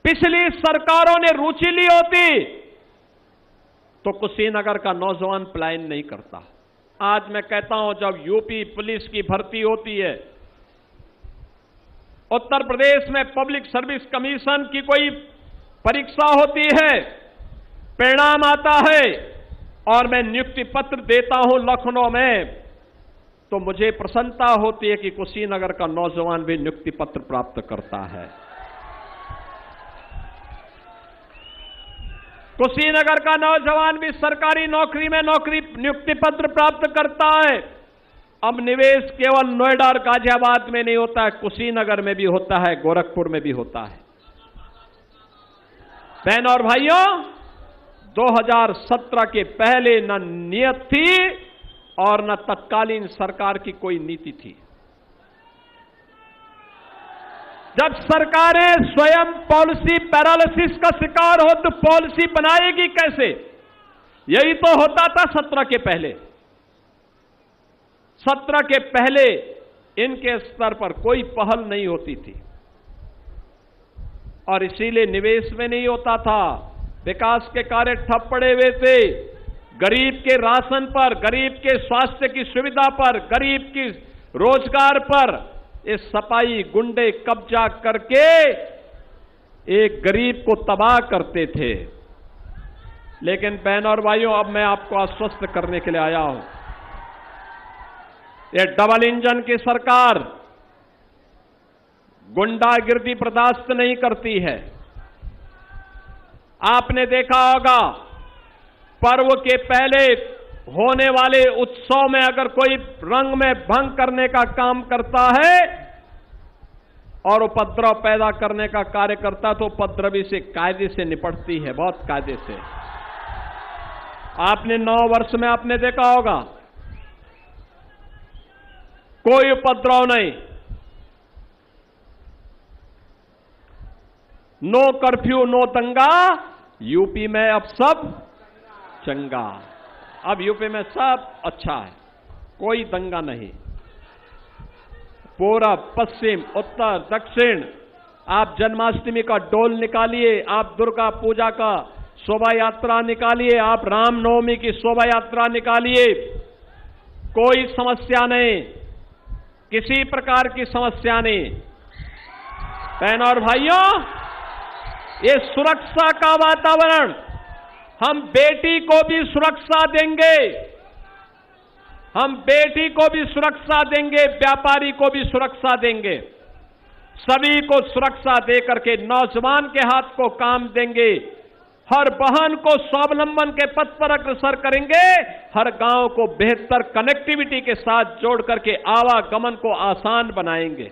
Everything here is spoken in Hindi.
पिछली सरकारों ने रुचि ली होती तो कुशीनगर का नौजवान पलायन नहीं करता। आज मैं कहता हूं, जब यूपी पुलिस की भर्ती होती है, उत्तर प्रदेश में पब्लिक सर्विस कमीशन की कोई परीक्षा होती है, परिणाम आता है और मैं नियुक्ति पत्र देता हूं लखनऊ में, तो मुझे प्रसन्नता होती है कि कुशीनगर का नौजवान भी नियुक्ति पत्र प्राप्त करता है। कुशीनगर का नौजवान भी सरकारी नौकरी में नियुक्ति पत्र प्राप्त करता है। अब निवेश केवल नोएडा और गाजियाबाद में नहीं होता है, कुशीनगर में भी होता है, गोरखपुर में भी होता है। बहनों और भाइयों, 2017 के पहले न नियत थी और न तत्कालीन सरकार की कोई नीति थी। जब सरकारें स्वयं पॉलिसी पैरालिसिस का शिकार हो तो पॉलिसी बनाएगी कैसे? यही तो होता था 17 के पहले। 17 के पहले इनके स्तर पर कोई पहल नहीं होती थी और इसीलिए निवेश में नहीं होता था, विकास के कार्य ठप पड़े हुए थे। गरीब के राशन पर, गरीब के स्वास्थ्य की सुविधा पर, गरीब की रोजगार पर इस सपाई गुंडे कब्जा करके एक गरीब को तबाह करते थे। लेकिन बहनों और भाइयों, अब मैं आपको आश्वस्त करने के लिए आया हूं, ये डबल इंजन की सरकार गुंडागिर्दी बर्दाश्त नहीं करती है। आपने देखा होगा, पर्व के पहले होने वाले उत्सव में अगर कोई रंग में भंग करने का काम करता है और उपद्रव पैदा करने का कार्य करता है तो उपद्रवी से कायदे से निपटती है, बहुत कायदे से। आपने 9 वर्ष में आपने देखा होगा, कोई उपद्रव नहीं, नो कर्फ्यू नो दंगा। यूपी में अब सब चंगा, अब यूपी में सब अच्छा है, कोई दंगा नहीं। पूरब पश्चिम उत्तर दक्षिण, आप जन्माष्टमी का डोल निकालिए, आप दुर्गा पूजा का शोभा यात्रा निकालिए, आप रामनवमी की शोभा यात्रा निकालिए, कोई समस्या नहीं, किसी प्रकार की समस्या नहीं। बहनों और भाइयों, ये सुरक्षा का वातावरण, हम बेटी को भी सुरक्षा देंगे, हम बेटी को भी सुरक्षा देंगे, व्यापारी को भी सुरक्षा देंगे, सभी को सुरक्षा देकर के नौजवान के हाथ को काम देंगे, हर बहन को स्वावलंबन के पथ पर अग्रसर करेंगे, हर गांव को बेहतर कनेक्टिविटी के साथ जोड़ करके आवागमन को आसान बनाएंगे।